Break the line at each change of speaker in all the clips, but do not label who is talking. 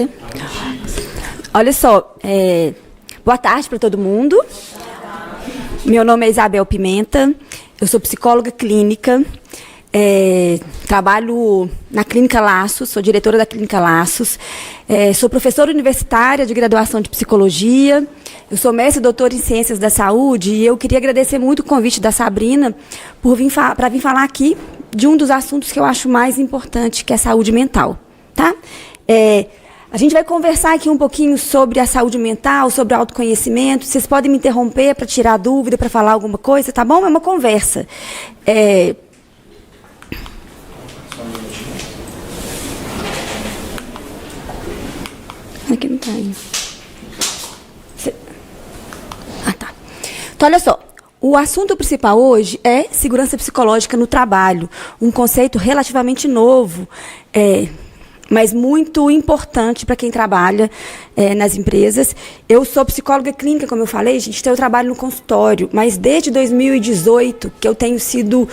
Obrigada. Olha só, boa tarde para todo mundo. Meu nome é Isabel Pimenta, eu sou psicóloga clínica, trabalho na Clínica Laços, sou diretora da Clínica Laços, sou professora universitária de graduação de psicologia, eu sou mestre e doutora em ciências da saúde e eu queria agradecer muito o convite da Sabrina para vir falar aqui de um dos assuntos que eu acho mais importante, que é a saúde mental. Tá? A gente vai conversar aqui um pouquinho sobre a saúde mental, sobre o autoconhecimento. Vocês podem me interromper para tirar dúvida, para falar alguma coisa, tá bom? É uma conversa. Aqui não está aí. Ah, tá. Então, olha só. O assunto principal hoje é segurança psicológica no trabalho. Um conceito relativamente novo, mas muito importante para quem trabalha nas empresas. Eu sou psicóloga clínica, como eu falei, gente, então eu trabalho no consultório, mas desde 2018 que eu tenho sido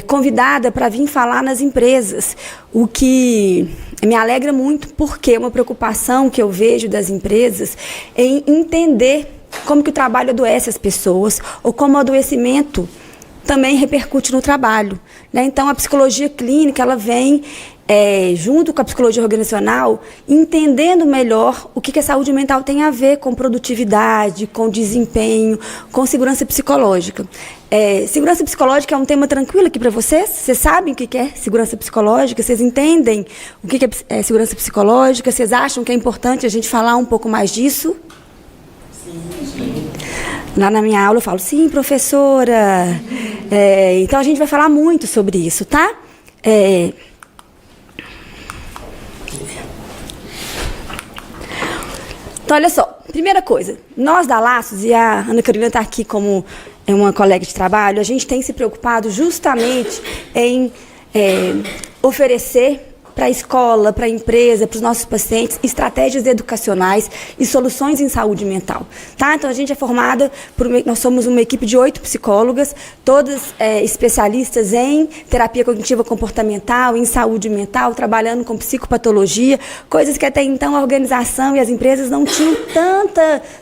convidada para vir falar nas empresas, o que me alegra muito, porque é uma preocupação que eu vejo das empresas em entender como que o trabalho adoece as pessoas, ou como o adoecimento também repercute no trabalho, né? Então, a psicologia clínica, ela vem, junto com a psicologia organizacional, entendendo melhor o que a saúde mental tem a ver com produtividade, com desempenho, com segurança psicológica. Segurança psicológica é um tema tranquilo aqui para vocês? Vocês sabem o que é segurança psicológica? Vocês entendem o que é segurança psicológica? Vocês acham que é importante a gente falar um pouco mais disso? Lá na minha aula eu falo, sim, professora. Então a gente vai falar muito sobre isso, tá? Então, olha só, primeira coisa, nós da Laços, e a Ana Carolina está aqui como uma colega de trabalho, a gente tem se preocupado justamente em oferecer para a escola, para a empresa, para os nossos pacientes, estratégias educacionais e soluções em saúde mental. Tá? Então, a gente é formada, nós somos uma equipe de 8 psicólogas, todas especialistas em terapia cognitiva comportamental, em saúde mental, trabalhando com psicopatologia, coisas que até então a organização e as empresas não tinham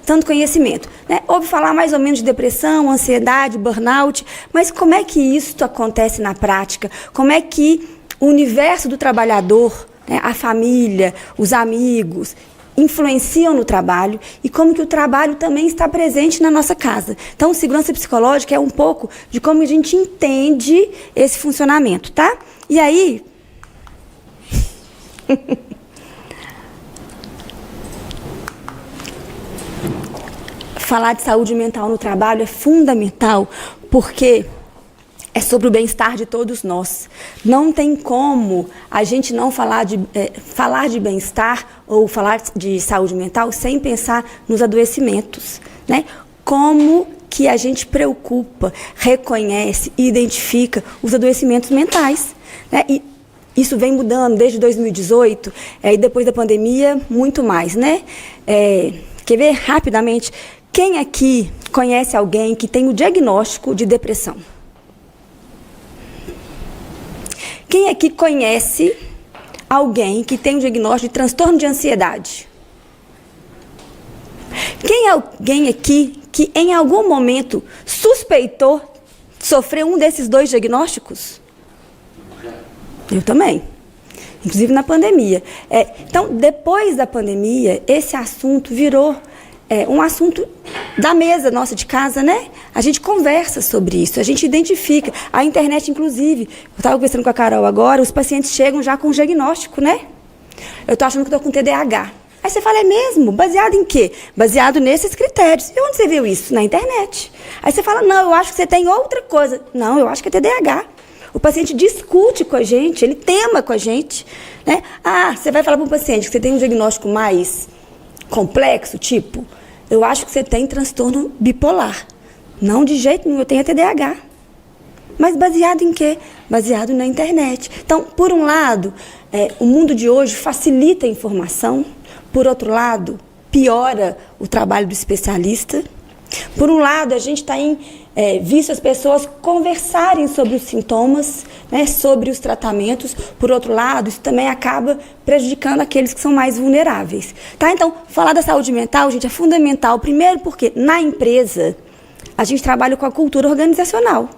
tanto conhecimento. Né? Ouve falar mais ou menos de depressão, ansiedade, burnout, mas como é que isso acontece na prática? Como é que o universo do trabalhador, né, a família, os amigos, influenciam no trabalho e como que o trabalho também está presente na nossa casa. Então, segurança psicológica é um pouco de como a gente entende esse funcionamento, tá? E aí... falar de saúde mental no trabalho é fundamental, porque é sobre o bem-estar de todos nós. Não tem como a gente não falar de bem-estar ou falar de saúde mental sem pensar nos adoecimentos, né? Como que a gente preocupa, reconhece e identifica os adoecimentos mentais, né? E isso vem mudando desde 2018 e depois da pandemia, muito mais, né? Quer ver rapidamente? Quem aqui conhece alguém que tem o diagnóstico de depressão? Quem aqui conhece alguém que tem um diagnóstico de transtorno de ansiedade? Quem é alguém aqui que em algum momento suspeitou sofrer um desses 2 diagnósticos? Eu também, inclusive na pandemia. Então, depois da pandemia, esse assunto virou um assunto da mesa nossa de casa, né? A gente conversa sobre isso, a gente identifica. A internet, inclusive, eu estava conversando com a Carol agora, os pacientes chegam já com um diagnóstico, né? Eu estou achando que estou com TDAH. Aí você fala, é mesmo? Baseado em quê? Baseado nesses critérios. E onde você viu isso? Na internet. Aí você fala, não, eu acho que você tem outra coisa. Não, eu acho que é TDAH. O paciente discute com a gente, ele tema com a gente, né? Ah, você vai falar para um paciente que você tem um diagnóstico mais complexo, tipo... eu acho que você tem transtorno bipolar. Não, de jeito nenhum, eu tenho TDAH. Mas baseado em quê? Baseado na internet. Então, por um lado, o mundo de hoje facilita a informação. Por outro lado, piora o trabalho do especialista. Por um lado, a gente está em visto as pessoas conversarem sobre os sintomas, né, sobre os tratamentos. Por outro lado, isso também acaba prejudicando aqueles que são mais vulneráveis. Tá? Então, falar da saúde mental, gente, é fundamental. Primeiro porque na empresa a gente trabalha com a cultura organizacional.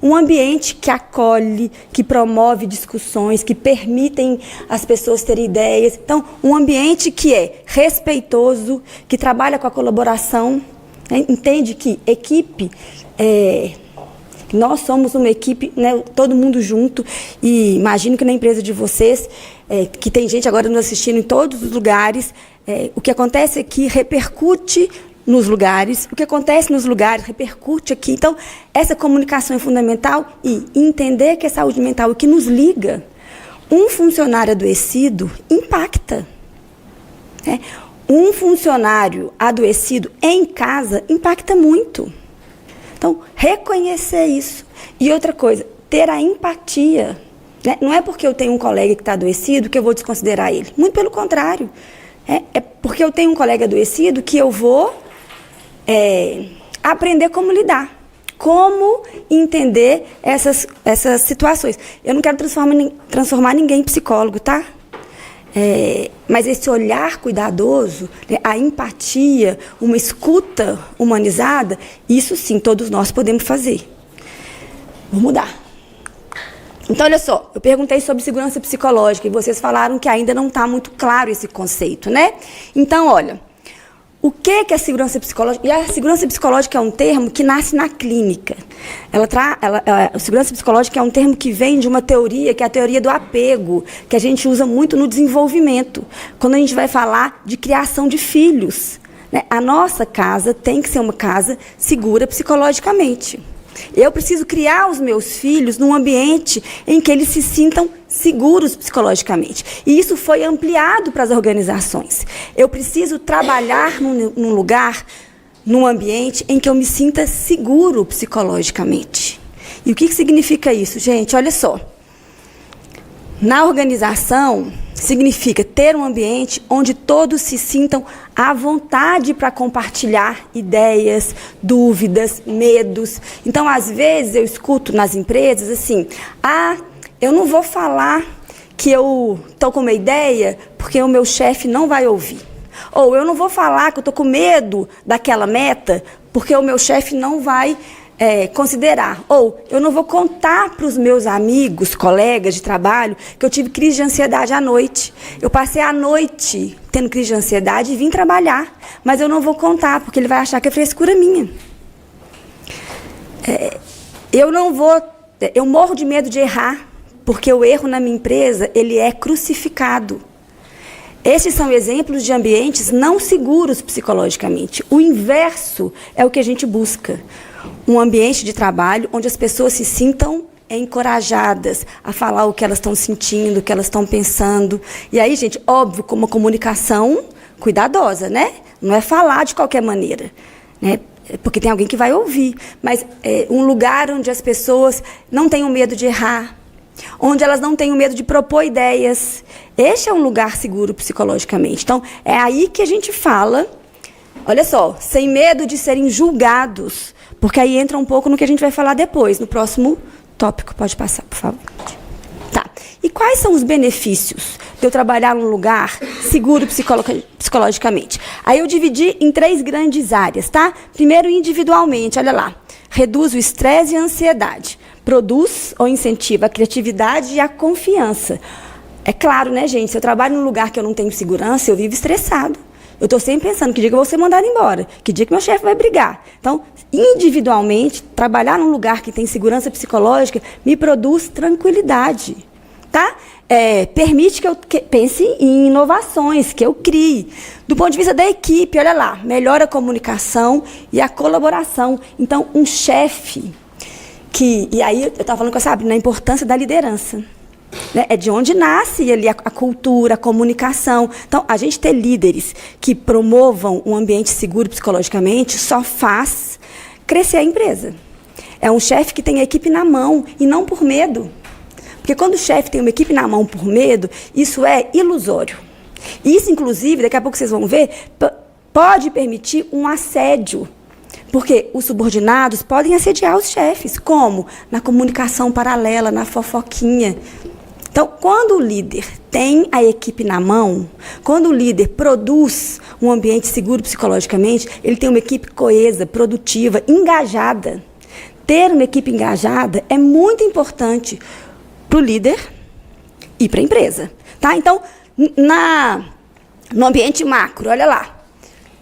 Um ambiente que acolhe, que promove discussões, que permitem as pessoas terem ideias. Então, um ambiente que é respeitoso, que trabalha com a colaboração, né? Entende que equipe, nós somos uma equipe, né? Todo mundo junto, e imagino que na empresa de vocês, que tem gente agora nos assistindo em todos os lugares, o que acontece aqui repercute nos lugares, o que acontece nos lugares repercute aqui. Então, essa comunicação é fundamental e entender que a saúde mental é o que nos liga. Um funcionário adoecido impacta. Um funcionário adoecido em casa impacta muito. Então, reconhecer isso. E outra coisa, ter a empatia. Não é porque eu tenho um colega que está adoecido que eu vou desconsiderar ele. Muito pelo contrário. É porque eu tenho um colega adoecido que eu vou aprender como lidar, como entender essas situações. Eu não quero transformar ninguém em psicólogo, tá? Mas esse olhar cuidadoso, né, a empatia, uma escuta humanizada, isso sim, todos nós podemos fazer. Vou mudar. Então, olha só, eu perguntei sobre segurança psicológica e vocês falaram que ainda não está muito claro esse conceito, né? Então, olha, o que é a segurança psicológica? E a segurança psicológica é um termo que nasce na clínica. A segurança psicológica é um termo que vem de uma teoria, que é a teoria do apego, que a gente usa muito no desenvolvimento, quando a gente vai falar de criação de filhos, né? A nossa casa tem que ser uma casa segura psicologicamente. Eu preciso criar os meus filhos num ambiente em que eles se sintam seguros psicologicamente. E isso foi ampliado para as organizações. Eu preciso trabalhar num lugar, num ambiente em que eu me sinta seguro psicologicamente. E o que significa isso, gente? Olha só. Na organização, significa ter um ambiente onde todos se sintam à vontade para compartilhar ideias, dúvidas, medos. Então, às vezes, eu escuto nas empresas assim, eu não vou falar que eu estou com uma ideia porque o meu chefe não vai ouvir. Ou eu não vou falar que eu estou com medo daquela meta porque o meu chefe não vai considerar. Ou eu não vou contar para os meus amigos, colegas de trabalho, que eu tive crise de ansiedade à noite. Eu passei a noite tendo crise de ansiedade e vim trabalhar. Mas eu não vou contar, porque ele vai achar que é frescura minha. Eu morro de medo de errar, porque o erro na minha empresa, ele é crucificado. Esses são exemplos de ambientes não seguros psicologicamente. O inverso é o que a gente busca. Um ambiente de trabalho onde as pessoas se sintam encorajadas a falar o que elas estão sentindo, o que elas estão pensando. E aí, gente, óbvio, com uma comunicação cuidadosa, né? Não é falar de qualquer maneira, né? Porque tem alguém que vai ouvir. Mas um lugar onde as pessoas não tenham medo de errar, onde elas não tenham medo de propor ideias. Este é um lugar seguro psicologicamente. Então, é aí que a gente fala, olha só, sem medo de serem julgados, porque aí entra um pouco no que a gente vai falar depois, no próximo tópico. Pode passar, por favor. Tá. E quais são os benefícios de eu trabalhar num lugar seguro psicologicamente? Aí eu dividi em 3 grandes áreas, tá? Primeiro, individualmente, olha lá. Reduz o estresse e a ansiedade. Produz ou incentiva a criatividade e a confiança. É claro, né, gente? Se eu trabalho num lugar que eu não tenho segurança, eu vivo estressado. Eu estou sempre pensando que dia que eu vou ser mandado embora, que dia que meu chefe vai brigar. Então, individualmente, trabalhar num lugar que tem segurança psicológica me produz tranquilidade, tá? Permite que eu pense em inovações, que eu crie. Do ponto de vista da equipe, olha lá, melhora a comunicação e a colaboração. Então, um chefe e aí eu estava falando com a Sabrina, a importância da liderança. Né? É de onde nasce ali a cultura, a comunicação. Então, a gente ter líderes que promovam um ambiente seguro psicologicamente só faz crescer a empresa. É um chefe que tem a equipe na mão e não por medo. Porque quando o chefe tem uma equipe na mão por medo, isso é ilusório. Isso, inclusive, daqui a pouco vocês vão ver, pode permitir um assédio. Porque os subordinados podem assediar os chefes. Como? Na comunicação paralela, na fofoquinha. Então, quando o líder tem a equipe na mão, quando o líder produz um ambiente seguro psicologicamente, ele tem uma equipe coesa, produtiva, engajada. Ter uma equipe engajada é muito importante para o líder e para a empresa. Tá? Então, no ambiente macro, olha lá.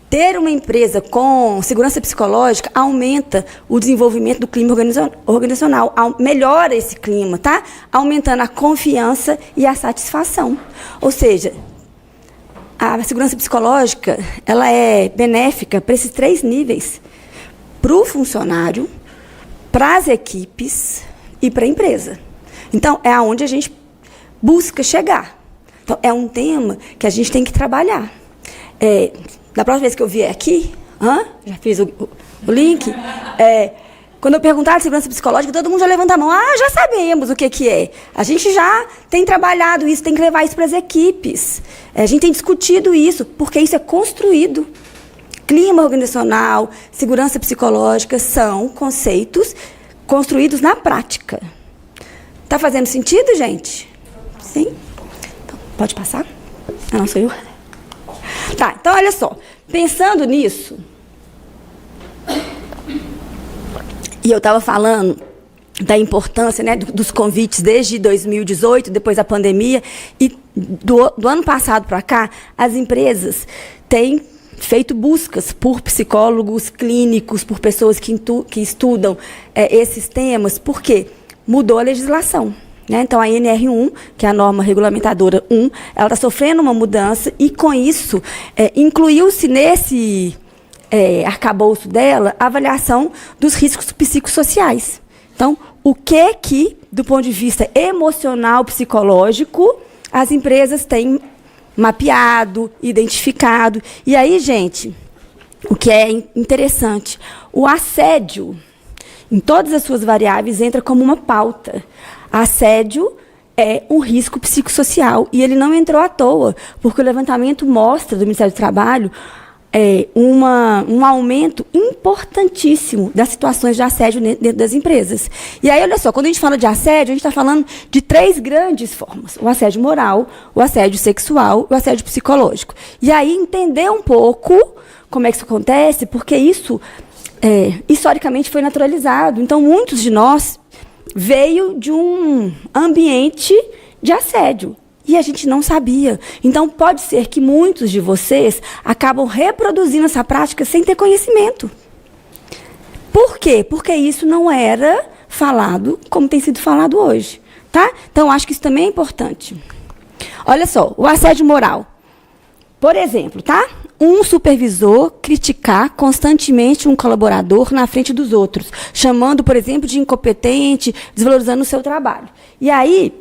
Ter uma empresa com segurança psicológica aumenta o desenvolvimento do clima organizacional, melhora esse clima, tá? Aumentando a confiança e a satisfação. Ou seja, a segurança psicológica ela é benéfica para esses 3 níveis: para o funcionário, para as equipes e para a empresa. Então, é aonde a gente busca chegar. Então, é um tema que a gente tem que trabalhar. Da próxima vez que eu vier aqui, já fiz o link, quando eu perguntar de segurança psicológica, todo mundo já levanta a mão. Já sabemos o que é. A gente já tem trabalhado isso, tem que levar isso para as equipes. A gente tem discutido isso, porque isso é construído. Clima organizacional, segurança psicológica são conceitos construídos na prática. Tá fazendo sentido, gente? Sim? Então, pode passar? Não sou eu. Tá, então olha só, pensando nisso, e eu estava falando da importância, né, dos convites desde 2018, depois da pandemia, e do ano passado para cá, as empresas têm feito buscas por psicólogos clínicos, por pessoas que estudam esses temas, porque mudou a legislação. Então, a NR1, que é a norma regulamentadora 1, ela está sofrendo uma mudança e, com isso, incluiu-se nesse arcabouço dela a avaliação dos riscos psicossociais. Então, o que, do ponto de vista emocional, psicológico, as empresas têm mapeado, identificado. E aí, gente, o que é interessante, o assédio, em todas as suas variáveis, entra como uma pauta. Assédio é um risco psicossocial e ele não entrou à toa, porque o levantamento mostra do Ministério do Trabalho um aumento importantíssimo das situações de assédio dentro das empresas. E aí, olha só, quando a gente fala de assédio, a gente está falando de 3 grandes formas: o assédio moral, o assédio sexual e o assédio psicológico. E aí, entender um pouco como é que isso acontece, porque isso, historicamente, foi naturalizado. Então, muitos de nós veio de um ambiente de assédio. E a gente não sabia. Então, pode ser que muitos de vocês acabam reproduzindo essa prática sem ter conhecimento. Por quê? Porque isso não era falado como tem sido falado hoje. Tá? Então, acho que isso também é importante. Olha só, o assédio moral. Por exemplo, tá? Um supervisor criticar constantemente um colaborador na frente dos outros, chamando, por exemplo, de incompetente, desvalorizando o seu trabalho. E aí,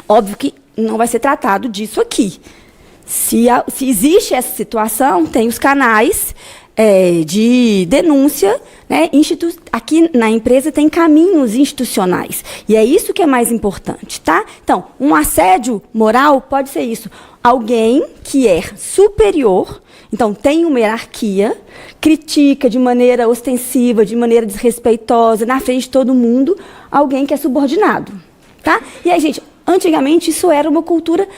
óbvio que não vai ser tratado disso aqui. Se existe essa situação, tem os canais de denúncia, né? Aqui na empresa tem caminhos institucionais. E é isso que é mais importante, tá? Então, um assédio moral pode ser isso. Alguém que é superior, então tem uma hierarquia, critica de maneira ostensiva, de maneira desrespeitosa, na frente de todo mundo, alguém que é subordinado, tá? E aí, gente, antigamente isso era uma cultura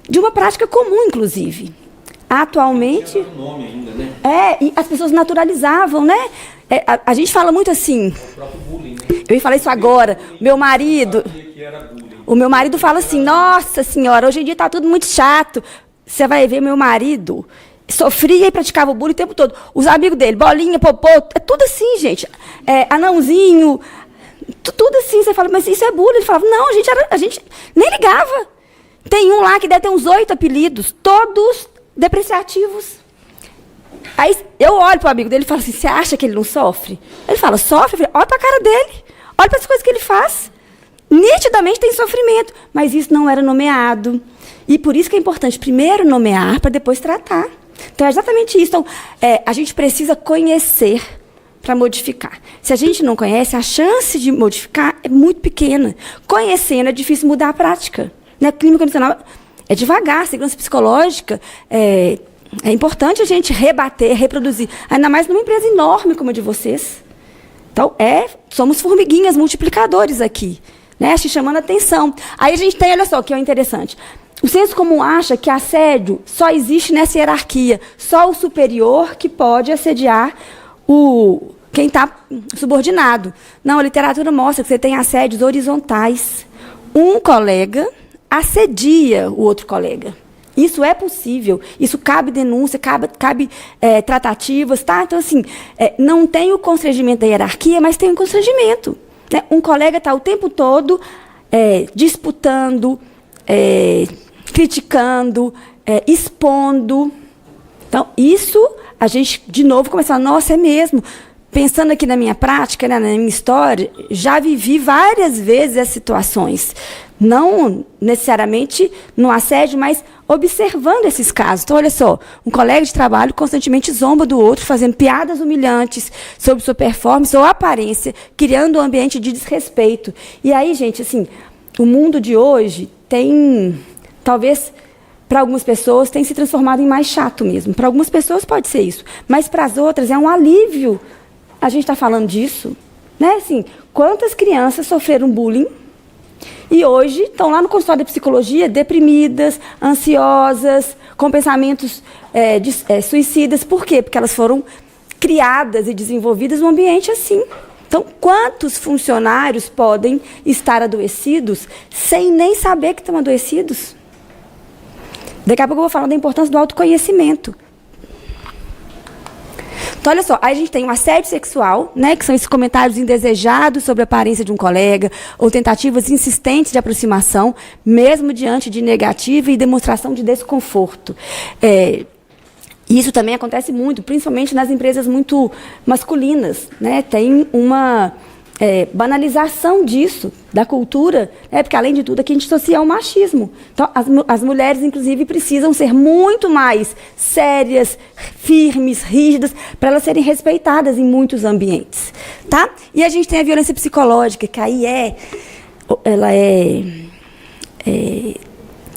de uma prática comum, inclusive. Atualmente... Era nome ainda, né? E as pessoas naturalizavam, né? A gente fala muito assim... O próprio bullying, né? Eu ia falar isso agora. O meu marido fala assim, nossa senhora, hoje em dia está tudo muito chato. Você vai ver meu marido... Sofria e praticava o bullying o tempo todo. Os amigos dele, bolinha, popô, é tudo assim, gente. Anãozinho, tudo assim. Você fala, mas isso é bullying? Ele falava, não, a gente nem ligava. Tem um lá que deve ter uns 8 apelidos, todos depreciativos. Aí eu olho para o amigo dele e falo assim, você acha que ele não sofre? Ele fala, sofre? Eu falei, olha para a cara dele, olha para as coisas que ele faz. Nitidamente tem sofrimento, mas isso não era nomeado. E por isso que é importante primeiro nomear para depois tratar. Então, é exatamente isso. Então, a gente precisa conhecer para modificar. Se a gente não conhece, a chance de modificar é muito pequena. Conhecendo, é difícil mudar a prática. Né? Clínica organizacional é devagar. Segurança psicológica é importante a gente rebater, reproduzir, ainda mais numa empresa enorme como a de vocês. Então, somos formiguinhas multiplicadores aqui, né? Te chamando a atenção. Aí a gente tem, olha só, o que é interessante. O senso comum acha que assédio só existe nessa hierarquia. Só o superior que pode assediar quem está subordinado. Não, a literatura mostra que você tem assédios horizontais. Um colega assedia o outro colega. Isso é possível, isso cabe denúncia, cabe tratativas, tá? Então, assim, não tem o constrangimento da hierarquia, mas tem o constrangimento. Né? Um colega está o tempo todo disputando, criticando, expondo. Então, isso, a gente, de novo, começa a nossa, é mesmo. Pensando aqui na minha prática, né, na minha história, já vivi várias vezes essas situações. Não necessariamente no assédio, mas observando esses casos. Então, olha só, um colega de trabalho constantemente zomba do outro, fazendo piadas humilhantes sobre sua performance ou aparência, criando um ambiente de desrespeito. E aí, gente, assim, o mundo de hoje tem, talvez, para algumas pessoas, tem se transformado em mais chato mesmo. Para algumas pessoas pode ser isso, mas para as outras é um alívio. A gente está falando disso, né? Assim, quantas crianças sofreram bullying e hoje estão lá no consultório da psicologia deprimidas, ansiosas, com pensamentos suicidas. Por quê? Porque elas foram criadas e desenvolvidas num ambiente assim. Então, quantos funcionários podem estar adoecidos sem nem saber que estão adoecidos? Daqui a pouco eu vou falar da importância do autoconhecimento. Então, olha só, aí a gente tem o assédio sexual, né, que são esses comentários indesejados sobre a aparência de um colega, ou tentativas insistentes de aproximação, mesmo diante de negativa e demonstração de desconforto. Isso também acontece muito, principalmente nas empresas muito masculinas, né? Tem uma banalização disso, da cultura, porque, além de tudo, aqui a gente associa ao machismo. Então, as mulheres, inclusive, precisam ser muito mais sérias, firmes, rígidas, para elas serem respeitadas em muitos ambientes. Tá? E a gente tem a violência psicológica, que aí ela é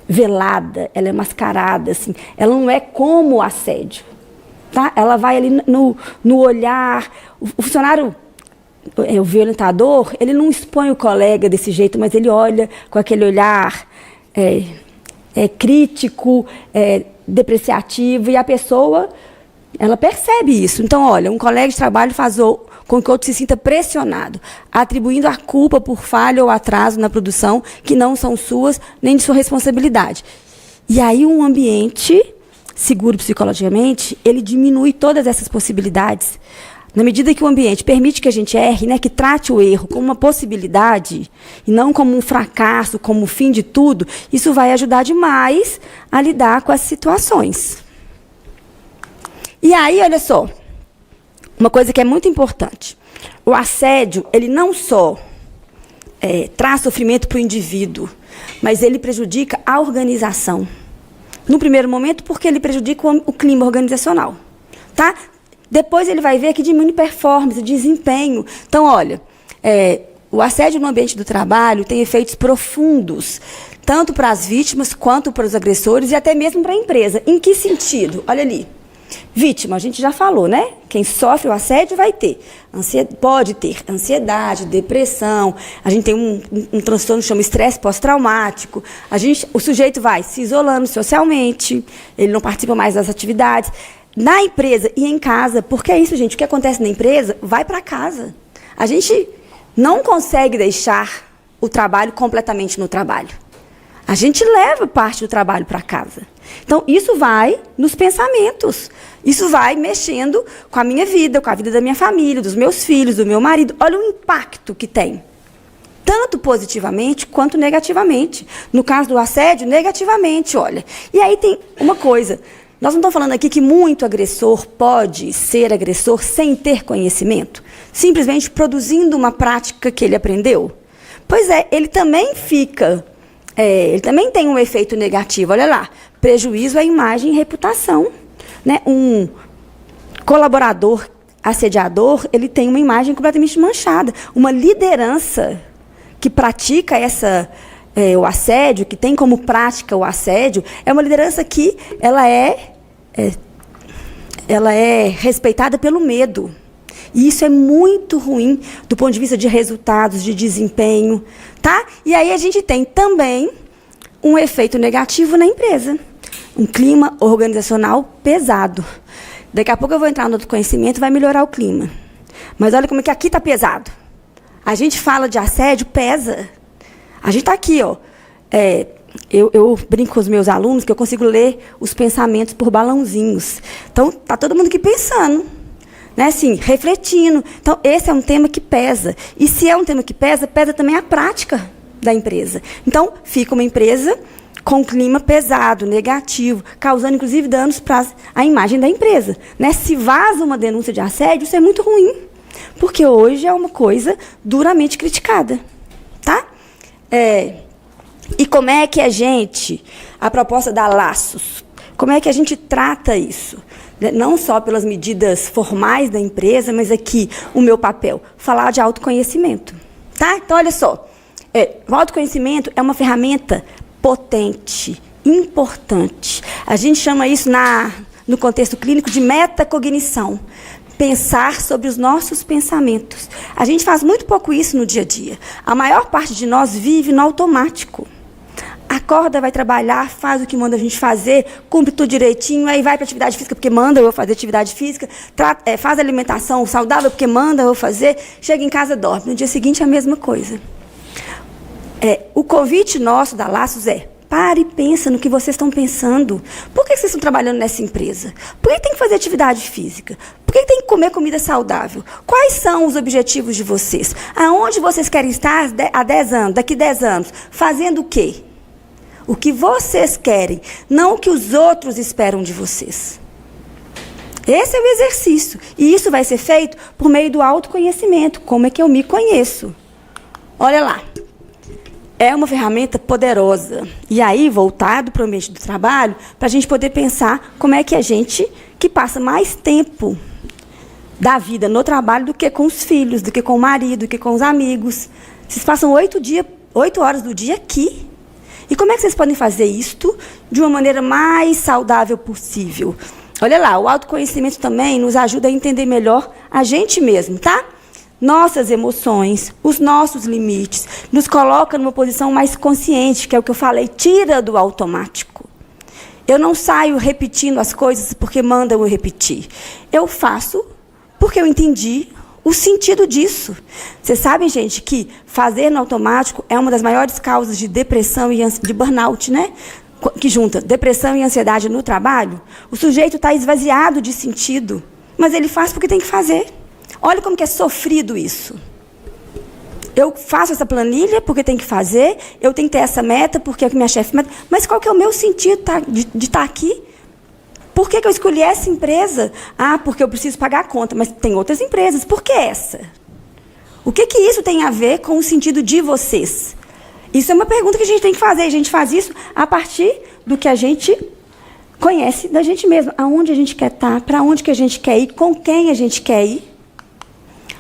velada, ela é mascarada, assim, ela não é como o assédio. Tá? Ela vai ali no olhar, o funcionário... O violentador, ele não expõe o colega desse jeito, mas ele olha com aquele olhar crítico, depreciativo, e a pessoa, ela percebe isso. Então, olha, um colega de trabalho faz com que o outro se sinta pressionado, atribuindo a culpa por falha ou atraso na produção, que não são suas, nem de sua responsabilidade. E aí um ambiente seguro psicologicamente, ele diminui todas essas possibilidades. Na medida que o ambiente permite que a gente erre, né, que trate o erro como uma possibilidade, e não como um fracasso, como o fim de tudo, isso vai ajudar demais a lidar com as situações. E aí, olha só, uma coisa que é muito importante. O assédio, ele não só traz sofrimento para o indivíduo, mas ele prejudica a organização. No primeiro momento, porque ele prejudica o clima organizacional. Tá? Depois ele vai ver que diminui performance, desempenho. Então, olha, o assédio no ambiente do trabalho tem efeitos profundos, tanto para as vítimas quanto para os agressores e até mesmo para a empresa. Em que sentido? Olha ali. Vítima, a gente já falou, né? Quem sofre o assédio pode ter ansiedade, depressão. A gente tem um transtorno que chama estresse pós-traumático. O sujeito vai se isolando socialmente, ele não participa mais das atividades. Na empresa e em casa, porque é isso, gente, o que acontece na empresa vai para casa. A gente não consegue deixar o trabalho completamente no trabalho. A gente leva parte do trabalho para casa. Então, isso vai nos pensamentos. Isso vai mexendo com a minha vida, com a vida da minha família, dos meus filhos, do meu marido. Olha o impacto que tem. Tanto positivamente quanto negativamente. No caso do assédio, negativamente, olha. E aí tem uma coisa. Nós não estamos falando aqui que muito agressor pode ser agressor sem ter conhecimento, simplesmente produzindo uma prática que ele aprendeu. Pois ele também ele também tem um efeito negativo. Olha lá, prejuízo à imagem e reputação. Né? Um colaborador assediador, ele tem uma imagem completamente manchada. Uma liderança que pratica o assédio, que tem como prática o assédio, é uma liderança que ela é ela é respeitada pelo medo. E isso é muito ruim do ponto de vista de resultados, de desempenho, tá? E aí a gente tem também um efeito negativo na empresa. Um clima organizacional pesado. Daqui a pouco eu vou entrar no outro conhecimento e vai melhorar o clima. Mas olha como é que aqui está pesado. A gente fala de assédio, pesa. A gente está aqui, ó. Eu brinco com os meus alunos que eu consigo ler os pensamentos por balãozinhos. Então, está todo mundo aqui pensando, né, assim, refletindo. Então, esse é um tema que pesa. E se é um tema que pesa, pesa também a prática da empresa. Então, fica uma empresa com um clima pesado, negativo, causando, inclusive, danos para a imagem da empresa. Né? Se vaza uma denúncia de assédio, isso é muito ruim, porque hoje é uma coisa duramente criticada. Tá? E como é que a proposta da Laços, como é que a gente trata isso? Não só pelas medidas formais da empresa, mas aqui o meu papel, falar de autoconhecimento. Tá? Então, olha só, o autoconhecimento é uma ferramenta potente, importante. A gente chama isso no contexto clínico de metacognição. Pensar sobre os nossos pensamentos. A gente faz muito pouco isso no dia a dia. A maior parte de nós vive no automático. Acorda, vai trabalhar, faz o que manda a gente fazer, cumpre tudo direitinho, aí vai para atividade física porque manda eu fazer atividade física, faz alimentação saudável porque manda eu fazer, chega em casa, dorme. No dia seguinte é a mesma coisa. O convite nosso da Laços pare e pensa no que vocês estão pensando. Por que vocês estão trabalhando nessa empresa? Por que tem que fazer atividade física? Por que tem que comer comida saudável? Quais são os objetivos de vocês? Aonde vocês querem estar há 10 anos, daqui 10 anos? Fazendo o quê? O que vocês querem, não o que os outros esperam de vocês. Esse é o exercício. E isso vai ser feito por meio do autoconhecimento. Como é que eu me conheço? Olha lá. É uma ferramenta poderosa. E aí, voltado para o ambiente do trabalho, para a gente poder pensar como é que a gente, que passa mais tempo da vida no trabalho do que com os filhos, do que com o marido, do que com os amigos. Vocês passam 8 horas do dia aqui. E como é que vocês podem fazer isto de uma maneira mais saudável possível? Olha lá, o autoconhecimento também nos ajuda a entender melhor a gente mesmo, tá? Nossas emoções, os nossos limites, nos coloca numa posição mais consciente, que é o que eu falei, tira do automático. Eu não saio repetindo as coisas porque mandam eu repetir. Eu faço porque eu entendi o sentido disso. Vocês sabem, gente, que fazer no automático é uma das maiores causas de depressão e de burnout, né? Que junta depressão e ansiedade no trabalho. O sujeito está esvaziado de sentido, mas ele faz porque tem que fazer. Olha como que é sofrido isso. Eu faço essa planilha porque tem que fazer, eu tenho que ter essa meta porque é o que minha chefe meta. Mas qual que é o meu sentido de estar aqui? Por que eu escolhi essa empresa? Porque eu preciso pagar a conta, mas tem outras empresas. Por que essa? O que isso tem a ver com o sentido de vocês? Isso é uma pergunta que a gente tem que fazer. A gente faz isso a partir do que a gente conhece da gente mesmo. Aonde a gente quer estar, para onde que a gente quer ir, com quem a gente quer ir.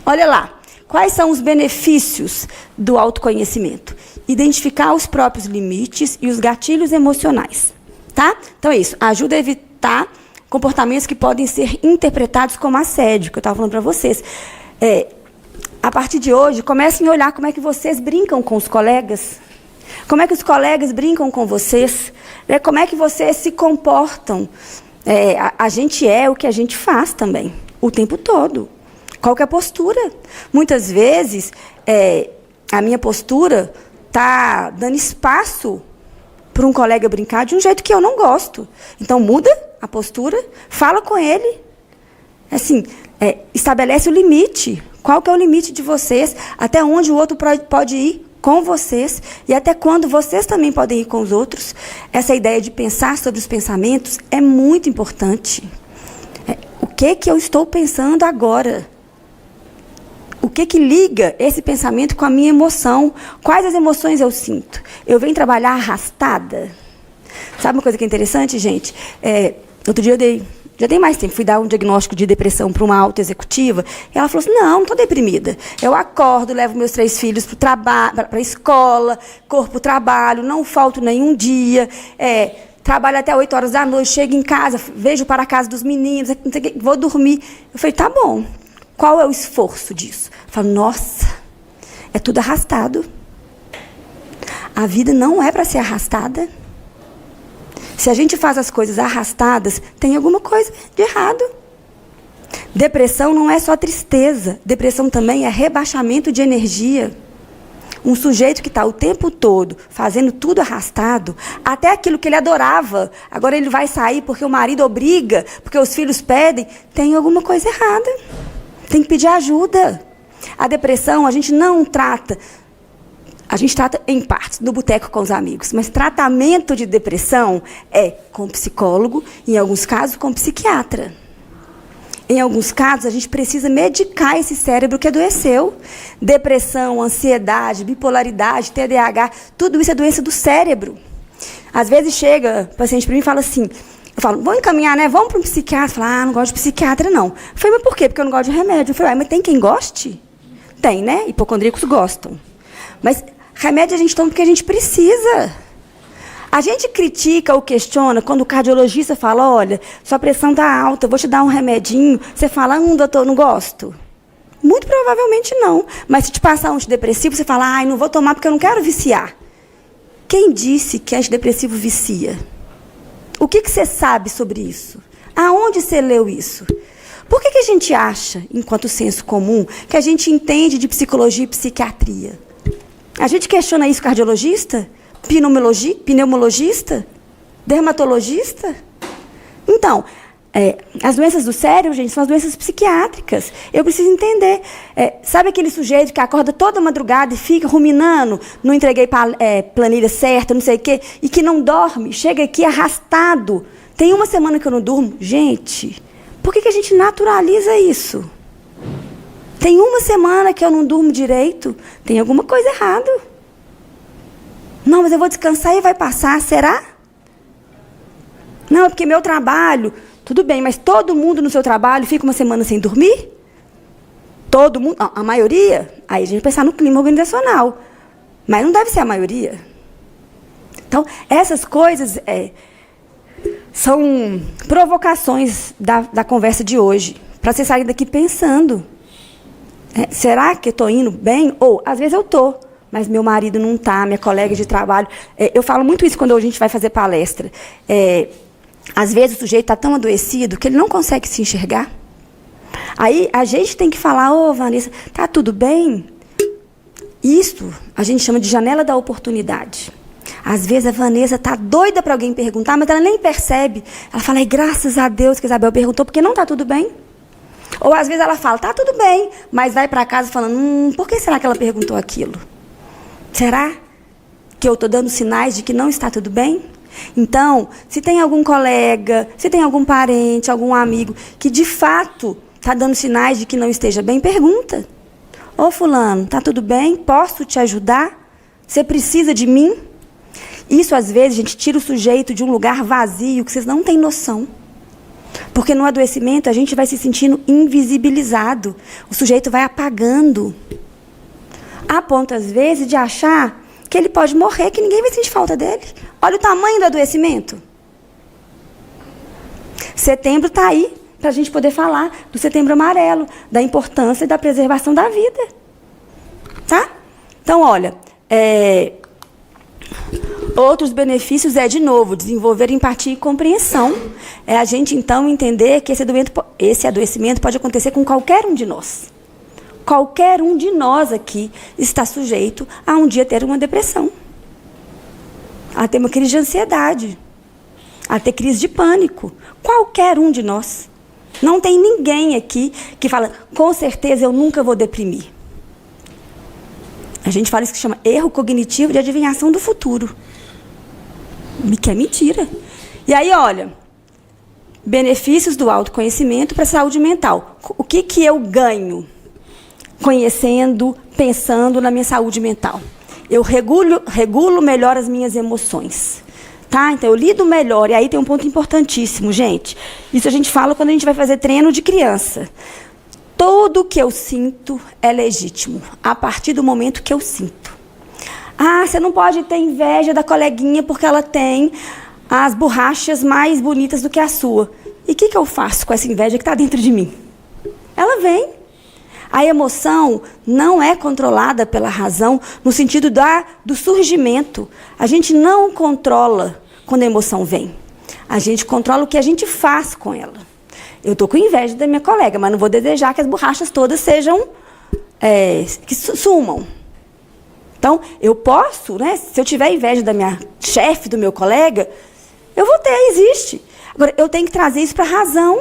Olha lá, quais são os benefícios do autoconhecimento? Identificar os próprios limites e os gatilhos emocionais. Tá? Então é isso, ajuda a evitar comportamentos que podem ser interpretados como assédio, que eu estava falando para vocês. A partir de hoje, comecem a olhar como é que vocês brincam com os colegas. Como é que os colegas brincam com vocês? Como é que vocês se comportam? A gente é o que a gente faz também, o tempo todo. Qual que é a postura? Muitas vezes, a minha postura está dando espaço para um colega brincar de um jeito que eu não gosto. Então, muda a postura, fala com ele. Assim, estabelece o limite. Qual que é o limite de vocês? Até onde o outro pode ir com vocês e até quando vocês também podem ir com os outros. Essa ideia de pensar sobre os pensamentos é muito importante. O que eu estou pensando agora? O que liga esse pensamento com a minha emoção? Quais as emoções eu sinto? Eu venho trabalhar arrastada? Sabe uma coisa que é interessante, gente? Outro dia já tem mais tempo, fui dar um diagnóstico de depressão para uma alta executiva, e ela falou assim, não estou deprimida. Eu acordo, levo meus 3 filhos para a escola, corpo trabalho, não falto nenhum dia, trabalho até 8 horas da noite, chego em casa, vejo para a casa dos meninos, não sei o quê, vou dormir. Eu falei, tá bom, qual é o esforço disso? Eu falo, nossa, é tudo arrastado. A vida não é para ser arrastada. Se a gente faz as coisas arrastadas, tem alguma coisa de errado. Depressão não é só tristeza. Depressão também é rebaixamento de energia. Um sujeito que está o tempo todo fazendo tudo arrastado, até aquilo que ele adorava, agora ele vai sair porque o marido obriga, porque os filhos pedem, tem alguma coisa errada. Tem que pedir ajuda. A depressão a gente não trata... A gente trata em partes, no boteco com os amigos. Mas tratamento de depressão é com psicólogo, em alguns casos com psiquiatra. Em alguns casos, a gente precisa medicar esse cérebro que adoeceu. Depressão, ansiedade, bipolaridade, TDAH, tudo isso é doença do cérebro. Às vezes chega o paciente para mim e fala assim, eu falo, vamos encaminhar, né? Vamos para um psiquiatra. Fala, não gosto de psiquiatra, não. Eu falei, mas por quê? Porque eu não gosto de remédio. Eu falei, mas tem quem goste? Tem, né? Hipocondríacos gostam. Mas remédio a gente toma porque a gente precisa. A gente critica ou questiona quando o cardiologista fala, olha, sua pressão está alta, vou te dar um remedinho. Você fala, doutor, não gosto. Muito provavelmente não. Mas se te passar um antidepressivo, você fala, ai, não vou tomar porque eu não quero viciar. Quem disse que antidepressivo vicia? O que você sabe sobre isso? Aonde você leu isso? Por que a gente acha, enquanto senso comum, que a gente entende de psicologia e psiquiatria? A gente questiona isso cardiologista? Pneumologista? Dermatologista? Então, as doenças do cérebro, gente, são as doenças psiquiátricas. Eu preciso entender. Sabe aquele sujeito que acorda toda madrugada e fica ruminando, não entreguei planilha certa, não sei o quê, e que não dorme, chega aqui arrastado. Tem uma semana que eu não durmo. Gente, por que a gente naturaliza isso? Tem uma semana que eu não durmo direito, tem alguma coisa errada. Não, mas eu vou descansar e vai passar, será? Não, é porque meu trabalho... Tudo bem, mas todo mundo no seu trabalho fica uma semana sem dormir? Todo mundo? A maioria? Aí a gente vai pensar no clima organizacional. Mas não deve ser a maioria. Então, essas coisas são provocações da conversa de hoje. Para vocês saírem daqui pensando. Será que eu estou indo bem? Ou, às vezes eu estou. Mas meu marido não está, minha colega de trabalho... eu falo muito isso quando a gente vai fazer palestra. Às vezes o sujeito está tão adoecido que ele não consegue se enxergar. Aí a gente tem que falar, Vanessa, está tudo bem? Isso a gente chama de janela da oportunidade. Às vezes a Vanessa está doida para alguém perguntar, mas ela nem percebe. Ela fala, graças a Deus que a Isabel perguntou, porque não está tudo bem. Ou às vezes ela fala, está tudo bem, mas vai para casa falando, por que será que ela perguntou aquilo? Será que eu estou dando sinais de que não está tudo bem? Então, se tem algum colega, se tem algum parente, algum amigo que de fato está dando sinais de que não esteja bem, pergunta. Ô fulano, está tudo bem? Posso te ajudar? Você precisa de mim? Isso, às vezes, a gente tira o sujeito de um lugar vazio que vocês não têm noção. Porque no adoecimento a gente vai se sentindo invisibilizado. O sujeito vai apagando. A ponto, às vezes, de achar que ele pode morrer, que ninguém vai sentir falta dele. Olha o tamanho do adoecimento. Setembro está aí para a gente poder falar do Setembro Amarelo, da importância da preservação da vida. Tá? Então, olha, outros benefícios de novo, desenvolver empatia e compreensão. A gente, então, entender que esse adoecimento pode acontecer com qualquer um de nós. Qualquer um de nós aqui está sujeito a um dia ter uma depressão, a ter uma crise de ansiedade, a ter crise de pânico. Qualquer um de nós. Não tem ninguém aqui que fala, com certeza eu nunca vou deprimir. A gente fala isso que chama erro cognitivo de adivinhação do futuro. Que é mentira. E aí, olha, benefícios do autoconhecimento para a saúde mental. O que eu ganho? Conhecendo, pensando na minha saúde mental. Eu regulo melhor as minhas emoções. Tá? Então, eu lido melhor. E aí tem um ponto importantíssimo, gente. Isso a gente fala quando a gente vai fazer treino de criança. Tudo que eu sinto é legítimo, a partir do momento que eu sinto. Você não pode ter inveja da coleguinha porque ela tem as borrachas mais bonitas do que a sua. E o que eu faço com essa inveja que está dentro de mim? Ela vem. A emoção não é controlada pela razão no sentido do surgimento. A gente não controla quando a emoção vem. A gente controla o que a gente faz com ela. Eu estou com inveja da minha colega, mas não vou desejar que as borrachas todas sejam, que sumam. Então, eu posso, né, se eu tiver inveja da minha chefe, do meu colega, eu vou ter, existe. Agora, eu tenho que trazer isso para a razão.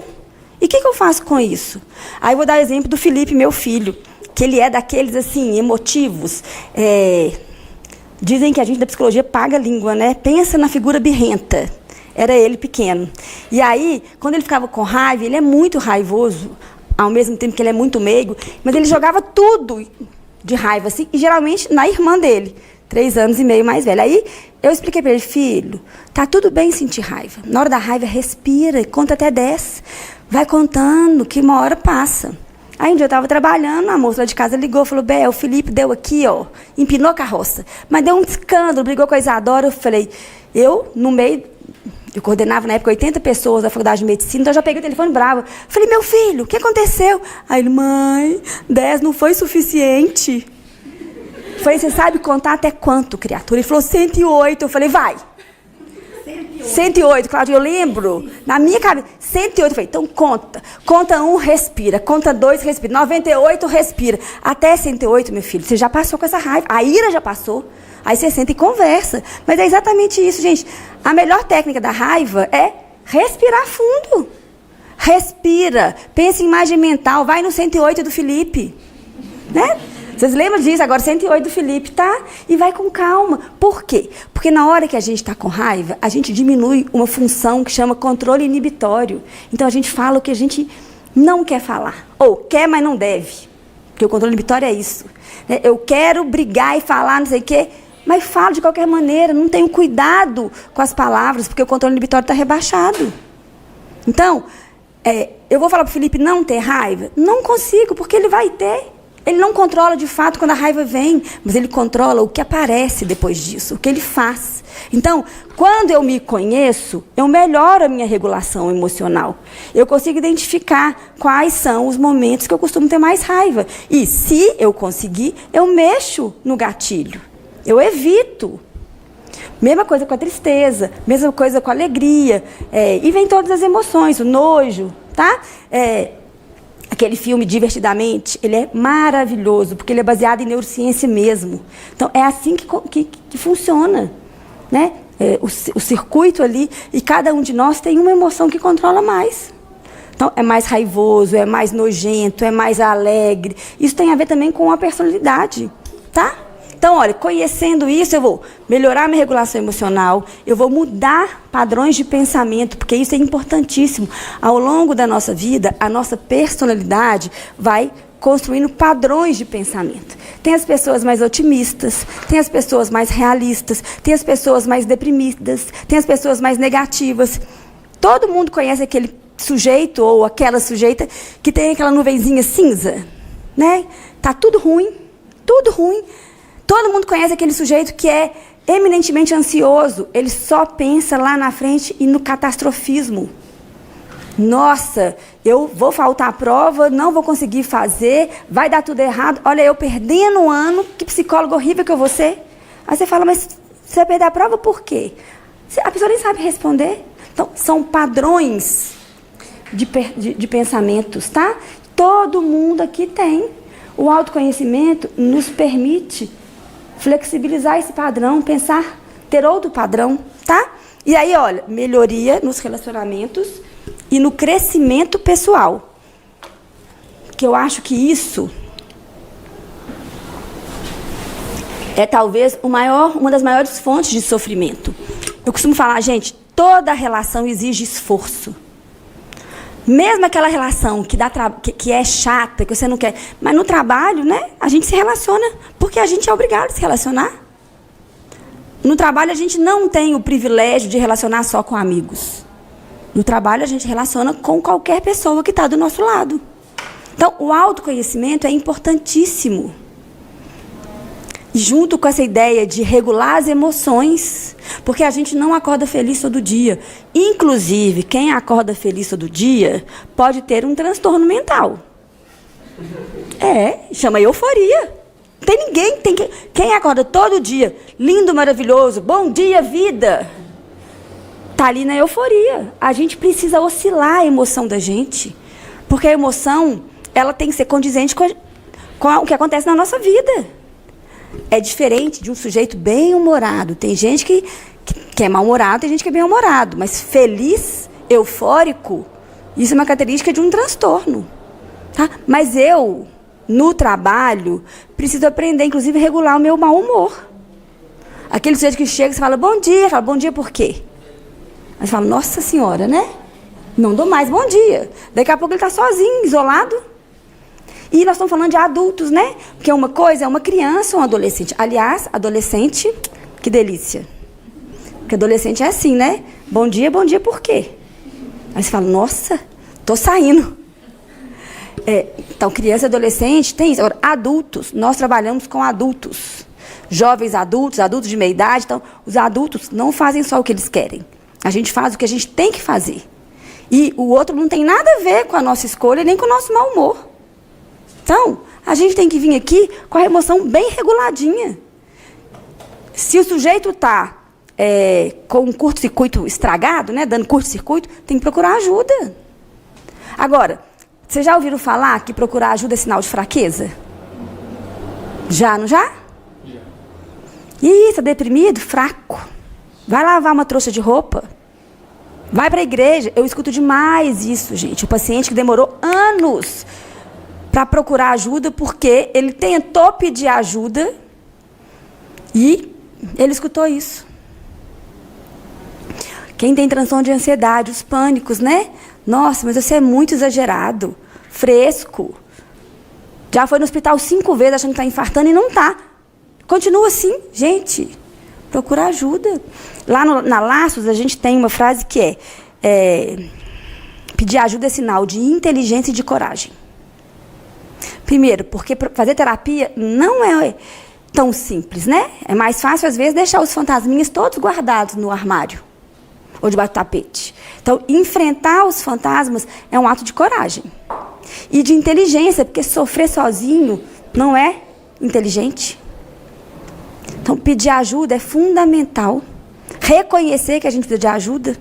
E o que eu faço com isso? Aí eu vou dar o exemplo do Felipe, meu filho, que ele é daqueles, assim, emotivos. Dizem que a gente da psicologia paga a língua, né? Pensa na figura birrenta. Era ele pequeno. E aí, quando ele ficava com raiva, ele é muito raivoso, ao mesmo tempo que ele é muito meigo, mas ele jogava tudo de raiva, assim, e geralmente na irmã dele, 3 anos e meio mais velha. Aí eu expliquei para ele, filho, tá tudo bem sentir raiva. Na hora da raiva, respira, conta até 10. Vai contando, que uma hora passa. Aí um dia eu estava trabalhando, a moça lá de casa ligou, falou, Bé, o Felipe deu aqui, ó, empinou a carroça. Mas deu um escândalo, brigou com a Isadora. Eu falei, no meio, eu coordenava na época 80 pessoas da faculdade de medicina, então eu já peguei o telefone bravo. Falei, meu filho, o que aconteceu? Aí ele, mãe, 10 não foi suficiente. Eu falei, você sabe contar até quanto, criatura? Ele falou, 108. Eu falei, vai. 108, Cláudia, eu lembro, na minha cabeça, 108, eu falei, então conta. Conta 1, respira. Conta 2, respira. 98, respira. Até 108, meu filho, você já passou com essa raiva. A ira já passou. Aí você senta e conversa. Mas é exatamente isso, gente. A melhor técnica da raiva é respirar fundo. Respira. Pensa em imagem mental. Vai no 108 do Felipe. Né? Vocês lembram disso? Agora 108 do Felipe, tá? E vai com calma. Por quê? Porque na hora que a gente está com raiva, a gente diminui uma função que chama controle inibitório. Então a gente fala o que a gente não quer falar. Ou quer, mas não deve. Porque o controle inibitório é isso. Eu quero brigar e falar não sei o quê, mas falo de qualquer maneira, não tenho cuidado com as palavras, porque o controle inibitório está rebaixado. Então, eu vou falar para o Felipe não ter raiva? Não consigo, porque ele vai ter. Ele não controla de fato quando a raiva vem, mas ele controla o que aparece depois disso, o que ele faz. Então, quando eu me conheço, eu melhoro a minha regulação emocional. Eu consigo identificar quais são os momentos que eu costumo ter mais raiva. E, se eu conseguir, eu mexo no gatilho. Eu evito. Mesma coisa com a tristeza, mesma coisa com a alegria. E vem todas as emoções, o nojo, tá? Aquele filme, Divertidamente, ele é maravilhoso, porque ele é baseado em neurociência mesmo. Então, é assim que funciona, né? O circuito ali, e cada um de nós tem uma emoção que controla mais. Então, é mais raivoso, é mais nojento, é mais alegre. Isso tem a ver também com a personalidade, tá? Então, olha, conhecendo isso, eu vou melhorar minha regulação emocional, eu vou mudar padrões de pensamento, porque isso é importantíssimo. Ao longo da nossa vida, a nossa personalidade vai construindo padrões de pensamento. Tem as pessoas mais otimistas, tem as pessoas mais realistas, tem as pessoas mais deprimidas, tem as pessoas mais negativas. Todo mundo conhece aquele sujeito ou aquela sujeita que tem aquela nuvenzinha cinza, né? Tá tudo ruim, tudo ruim. Todo mundo conhece aquele sujeito que é eminentemente ansioso. Ele só pensa lá na frente e no catastrofismo. Nossa, eu vou faltar a prova, não vou conseguir fazer, vai dar tudo errado. Olha, eu perdendo um ano, que psicólogo horrível que eu vou ser. Aí você fala, mas você vai perder a prova por quê? A pessoa nem sabe responder. Então, são padrões de pensamentos, tá? Todo mundo aqui tem. O autoconhecimento nos permite flexibilizar esse padrão, pensar, ter outro padrão, tá? E aí, olha, melhoria nos relacionamentos e no crescimento pessoal. Que eu acho que isso é talvez uma das maiores fontes de sofrimento. Eu costumo falar, gente, toda relação exige esforço. Mesmo aquela relação que é chata, que você não quer, mas no trabalho, né, a gente se relaciona, porque a gente é obrigado a se relacionar. No trabalho, a gente não tem o privilégio de relacionar só com amigos. No trabalho, a gente relaciona com qualquer pessoa que está do nosso lado. Então, o autoconhecimento é importantíssimo. junto com essa ideia de regular as emoções, porque a gente não acorda feliz todo dia. Inclusive, quem acorda feliz todo dia pode ter um transtorno mental. Chama euforia. Quem acorda todo dia, lindo, maravilhoso, bom dia, vida, está ali na euforia. A gente precisa oscilar a emoção da gente, porque a emoção, ela tem que ser condizente com o que acontece na nossa vida. É diferente de um sujeito bem-humorado. Tem gente que é mal-humorado, tem gente que é bem-humorado. Mas feliz, eufórico, isso é uma característica de um transtorno. Tá? Mas eu, no trabalho, preciso aprender, inclusive, a regular o meu mau humor. Aquele sujeito que chega e fala, bom dia por quê? Aí você fala, nossa senhora, né? Não dou mais bom dia. Daqui a pouco ele está sozinho, isolado. E nós estamos falando de adultos, né? Porque uma coisa é uma criança ou um adolescente. Aliás, adolescente, que delícia. Porque adolescente é assim, né? Bom dia por quê? Aí você fala, nossa, tô saindo. Então, criança e adolescente tem isso. Agora, adultos, nós trabalhamos com adultos. Jovens adultos, adultos de meia idade. Então, os adultos não fazem só o que eles querem. A gente faz o que a gente tem que fazer. E o outro não tem nada a ver com a nossa escolha, nem com o nosso mau humor. Então, a gente tem que vir aqui com a emoção bem reguladinha. Se o sujeito está com um curto-circuito estragado, né, dando curto-circuito, tem que procurar ajuda. Agora, vocês já ouviram falar que procurar ajuda é sinal de fraqueza? Já, não já? Já. Ih, está deprimido? Fraco. Vai lavar uma trouxa de roupa. Vai para a igreja. Eu escuto demais isso, gente. O paciente que demorou anos para procurar ajuda, porque ele tentou pedir ajuda e ele escutou isso. Quem tem transtorno de ansiedade, os pânicos, né? Nossa, mas você é muito exagerado, fresco. Já foi no hospital 5 vezes achando que está infartando e não está. Continua assim, gente. Procura ajuda. Lá na Laços, a gente tem uma frase que pedir ajuda é sinal de inteligência e de coragem. Primeiro, porque fazer terapia não é tão simples, né? É mais fácil, às vezes, deixar os fantasminhas todos guardados no armário ou debaixo do tapete. Então, enfrentar os fantasmas é um ato de coragem. E de inteligência, porque sofrer sozinho não é inteligente. Então, pedir ajuda é fundamental. Reconhecer que a gente precisa de ajuda.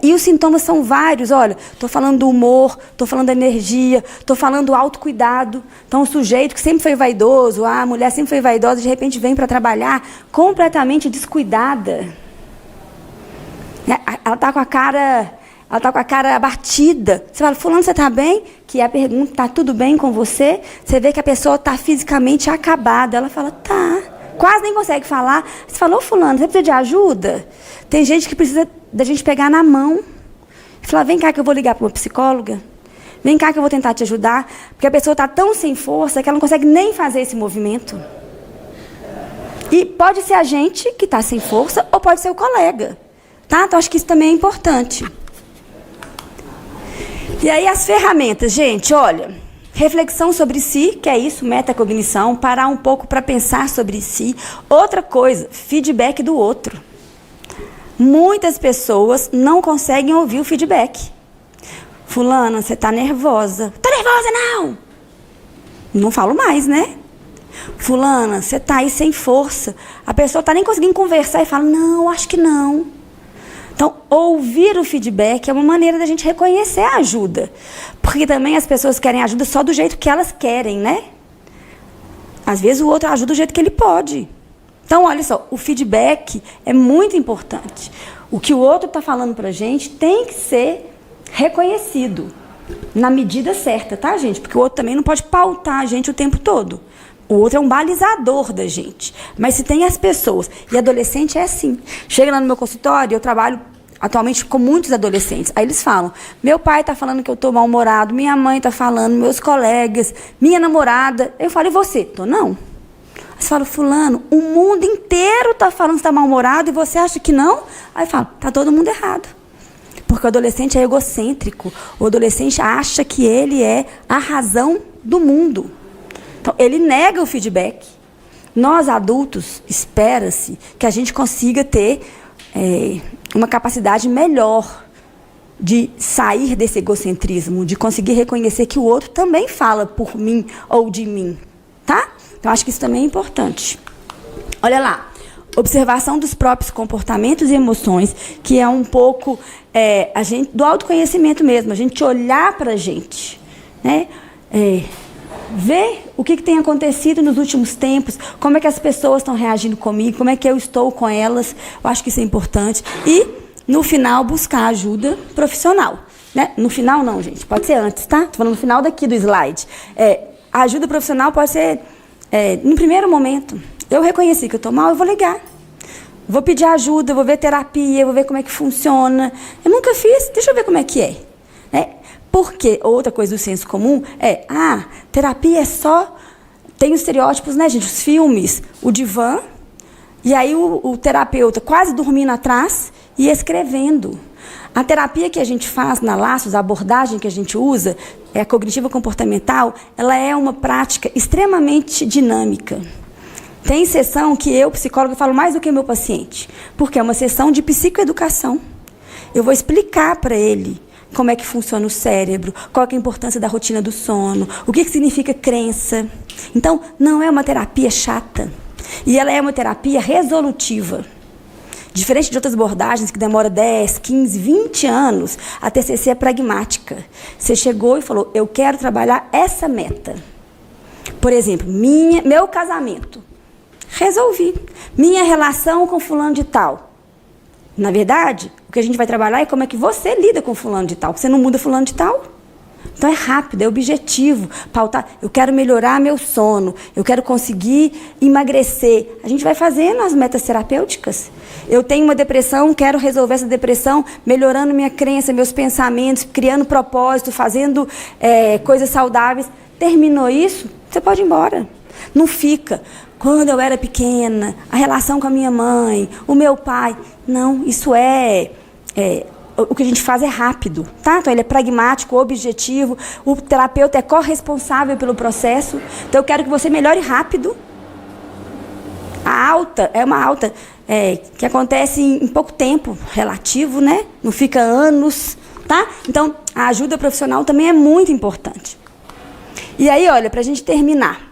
E os sintomas são vários. Olha, estou falando do humor, estou falando da energia, estou falando do autocuidado. Então, o sujeito que sempre foi vaidoso, a mulher sempre foi vaidosa, de repente vem para trabalhar completamente descuidada. Ela está com a cara abatida. Você fala, fulano, você está bem? Que a pergunta, está tudo bem com você? Você vê que a pessoa está fisicamente acabada. Ela fala, tá. Quase nem consegue falar. Você falou, fulano, você precisa de ajuda? Tem gente que precisa da gente pegar na mão e falar, vem cá que eu vou ligar para uma psicóloga. Vem cá que eu vou tentar te ajudar. Porque a pessoa está tão sem força que ela não consegue nem fazer esse movimento. E pode ser a gente que está sem força ou pode ser o colega. Tá? Então, acho que isso também é importante. E aí, as ferramentas, gente, olha... Reflexão sobre si, que é isso, metacognição, parar um pouco para pensar sobre si. Outra coisa, feedback do outro. Muitas pessoas não conseguem ouvir o feedback. Fulana, você está nervosa. Tá nervosa, não! Não falo mais, né? Fulana, você está aí sem força. A pessoa está nem conseguindo conversar e fala, não, acho que não. Então, ouvir o feedback é uma maneira da gente reconhecer a ajuda. Porque também as pessoas querem ajuda só do jeito que elas querem, né? Às vezes o outro ajuda do jeito que ele pode. Então, olha só, o feedback é muito importante. O que o outro está falando para a gente tem que ser reconhecido na medida certa, tá, gente? Porque o outro também não pode pautar a gente o tempo todo. O outro é um balizador da gente. Mas se tem as pessoas... E adolescente é assim. Chega lá no meu consultório, eu trabalho atualmente com muitos adolescentes. Aí eles falam, meu pai está falando que eu estou mal-humorado, minha mãe está falando, meus colegas, minha namorada. Eu falo, e você? Tô não. Aí você fala, fulano, o mundo inteiro está falando que está mal-humorado e você acha que não? Aí eu falo, está todo mundo errado. Porque o adolescente é egocêntrico. O adolescente acha que ele é a razão do mundo. Então, ele nega o feedback. nós adultos, espera-se que a gente consiga ter uma capacidade melhor de sair desse egocentrismo, de conseguir reconhecer que o outro também fala por mim ou de mim, tá? Então, acho que isso também é importante. Olha lá, observação dos próprios comportamentos e emoções, que é um pouco do autoconhecimento mesmo, a gente olhar para a gente, né? Ver o que tem acontecido nos últimos tempos, como é que as pessoas estão reagindo comigo, como é que eu estou com elas, eu acho que isso é importante. E, no final, buscar ajuda profissional. Né? No final não, gente, pode ser antes, tá? Estou falando no final daqui do slide. A ajuda profissional pode ser, no primeiro momento, eu reconheci que eu estou mal, eu vou ligar. Vou pedir ajuda, vou ver terapia, vou ver como é que funciona. Eu nunca fiz, deixa eu ver como é que é. Porque outra coisa do senso comum terapia é só... Tem os estereótipos, né, gente? Os filmes, o divã, e aí o terapeuta quase dormindo atrás e escrevendo. A terapia que a gente faz na Laços, a abordagem que a gente usa, a cognitiva comportamental, ela é uma prática extremamente dinâmica. Tem sessão que eu, psicóloga, falo mais do que meu paciente, porque é uma sessão de psicoeducação. Eu vou explicar para ele como é que funciona o cérebro, qual é a importância da rotina do sono, o que significa crença. Então, não é uma terapia chata. E ela é uma terapia resolutiva. Diferente de outras abordagens que demoram 10, 15, 20 anos, a TCC é pragmática. Você chegou e falou, eu quero trabalhar essa meta. Por exemplo, meu casamento. Resolvi. Minha relação com fulano de tal. Na verdade, o que a gente vai trabalhar é como é que você lida com fulano de tal. Porque você não muda fulano de tal. Então é rápido, é objetivo. Pautar, eu quero melhorar meu sono, eu quero conseguir emagrecer. A gente vai fazendo as metas terapêuticas. Eu tenho uma depressão, quero resolver essa depressão, melhorando minha crença, meus pensamentos, criando propósito, fazendo coisas saudáveis. Terminou isso, você pode ir embora. Não fica. Quando eu era pequena, a relação com a minha mãe, o meu pai. Não, isso o que a gente faz é rápido, tá? Então, ele é pragmático, objetivo, o terapeuta é corresponsável pelo processo. Então, eu quero que você melhore rápido. A alta é uma alta que acontece em pouco tempo, relativo, né? Não fica anos, tá? Então, a ajuda profissional também é muito importante. E aí, olha, para a gente terminar.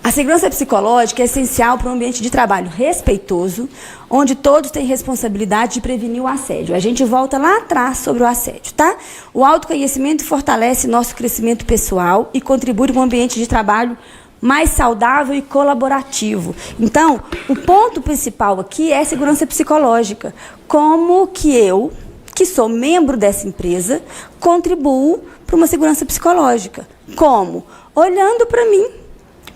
A segurança psicológica é essencial para um ambiente de trabalho respeitoso, onde todos têm responsabilidade de prevenir o assédio. A gente volta lá atrás sobre o assédio, tá? O autoconhecimento fortalece nosso crescimento pessoal e contribui para um ambiente de trabalho mais saudável e colaborativo. Então, o ponto principal aqui é a segurança psicológica. Como que eu, que sou membro dessa empresa, contribuo para uma segurança psicológica? Como? Olhando para mim.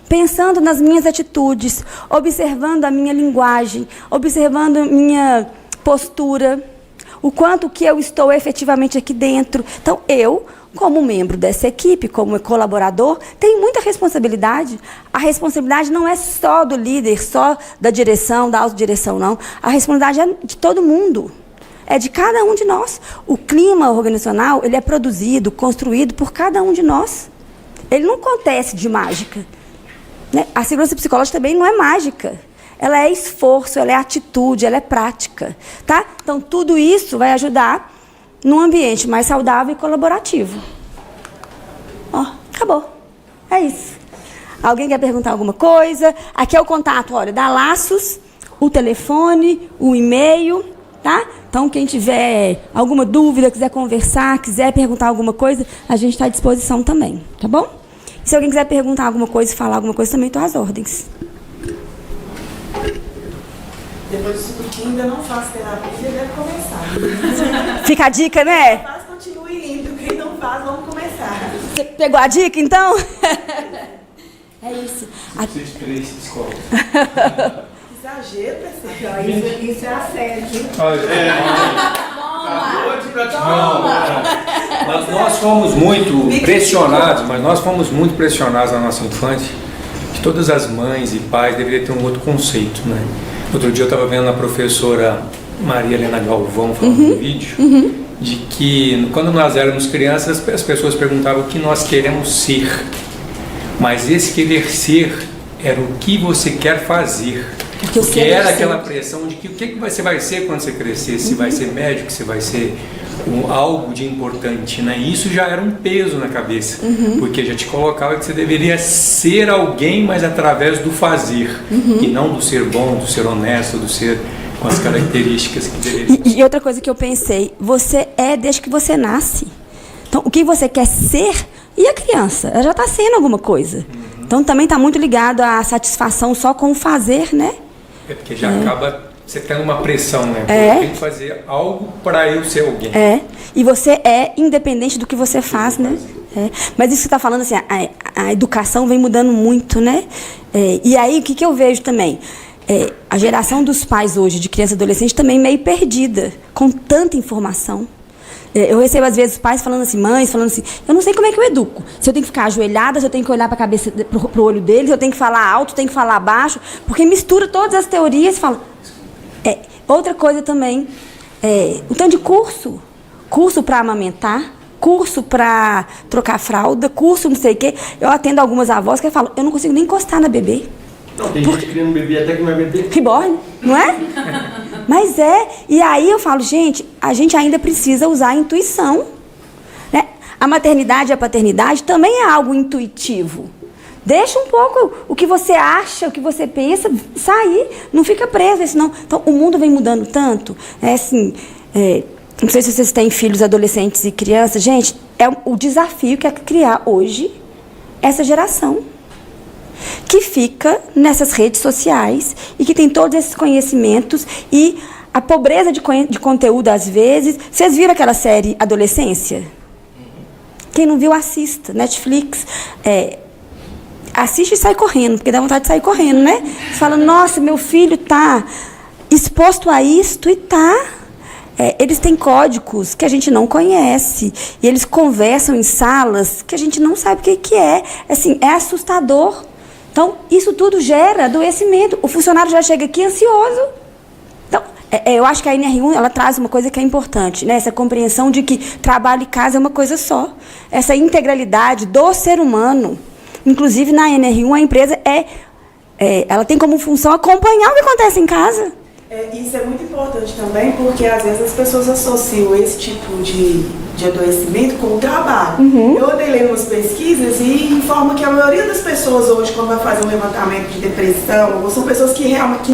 Pensando nas minhas atitudes, observando a minha linguagem, observando a minha postura, o quanto que eu estou efetivamente aqui dentro. Então, eu, como membro dessa equipe, como colaborador, tenho muita responsabilidade. A responsabilidade não é só do líder, só da direção, da autodireção, não. A responsabilidade é de todo mundo. É de cada um de nós. O clima organizacional, ele é produzido, construído por cada um de nós. Ele não acontece de mágica. A segurança psicológica também não é mágica. Ela é esforço, ela é atitude, ela é prática. Tá? Então, tudo isso vai ajudar num ambiente mais saudável e colaborativo. Acabou. É isso. Alguém quer perguntar alguma coisa? Aqui é o contato, olha, da Laços, o telefone, o e-mail, tá? Então, quem tiver alguma dúvida, quiser conversar, quiser perguntar alguma coisa, a gente está à disposição também, tá bom? Se alguém quiser perguntar alguma coisa, falar alguma coisa, também estou às ordens.
Depois disso tudo que ainda não faz terapia, deve começar.
Fica a dica, né?
Quem faz, continue indo. Quem não faz, vamos começar.
Você pegou a dica, então? É isso.
Vocês três psicólogos.
Exagero, pessoal. Isso é assédio.
Mas nós fomos muito pressionados na nossa infância, que todas as mães e pais deveriam ter um outro conceito, né? Outro dia eu estava vendo a professora Maria Helena Galvão falando no vídeo, de que quando nós éramos crianças, as pessoas perguntavam o que nós queremos ser. Mas esse querer ser era o que você quer fazer. Porque era aquela pressão de que o que você vai ser quando você crescer, se vai ser médico, se vai ser algo de importante, né? Isso já era um peso na cabeça, porque já te colocava que você deveria ser alguém, mas através do fazer, e não do ser bom, do ser honesto, do ser com as características que deveria.
E outra coisa que eu pensei, você é desde que você nasce. Então, o que você quer ser, e a criança? Ela já está sendo alguma coisa. Então, também está muito ligado à satisfação só com o fazer, né?
É porque já acaba você tendo uma pressão, né? Eu tenho que fazer algo para eu ser alguém.
E você é independente do que você faz, né? Mas isso que você está falando, assim, a educação vem mudando muito, né? E aí, o que eu vejo também? A geração dos pais hoje, de criança e adolescente, também meio perdida, com tanta informação. Eu recebo, às vezes, pais falando assim, mães falando assim, eu não sei como é que eu educo. Se eu tenho que ficar ajoelhada, se eu tenho que olhar para a cabeça, pro olho deles, se eu tenho que falar alto, se eu tenho que falar baixo, porque mistura todas as teorias e fala... outra coisa também, o tanto de curso para amamentar, curso para trocar fralda, curso não sei o quê. Eu atendo algumas avós que falam, eu não consigo nem encostar na bebê.
Não, tem gente criando bebê até que não é bebê.
Reborn, não é? Mas e aí eu falo, gente, a gente ainda precisa usar a intuição, né? A maternidade e a paternidade também é algo intuitivo. Deixa um pouco o que você acha, o que você pensa, sair, não fica preso, senão... Então, o mundo vem mudando tanto, assim, não sei se vocês têm filhos, adolescentes e crianças, gente, o desafio que é criar hoje essa geração, que fica nessas redes sociais e que tem todos esses conhecimentos e a pobreza de conteúdo, às vezes... Vocês viram aquela série Adolescência? Quem não viu, assista, Netflix, assiste e sai correndo, porque dá vontade de sair correndo, né? Você fala, nossa, meu filho está exposto a isto e está. Eles têm códigos que a gente não conhece. E eles conversam em salas que a gente não sabe o que é. Assim, é assustador. Então, isso tudo gera adoecimento. O funcionário já chega aqui ansioso. Então, eu acho que a NR1 ela traz uma coisa que é importante, né? Essa compreensão de que trabalho e casa é uma coisa só. Essa integralidade do ser humano. Inclusive, na NR1, a empresa ela tem como função acompanhar o que acontece em casa.
Isso é muito importante também, porque às vezes as pessoas associam esse tipo de adoecimento com o trabalho. Eu andei lendo umas pesquisas e informa que a maioria das pessoas hoje, quando vai fazer um levantamento de depressão, são pessoas que realmente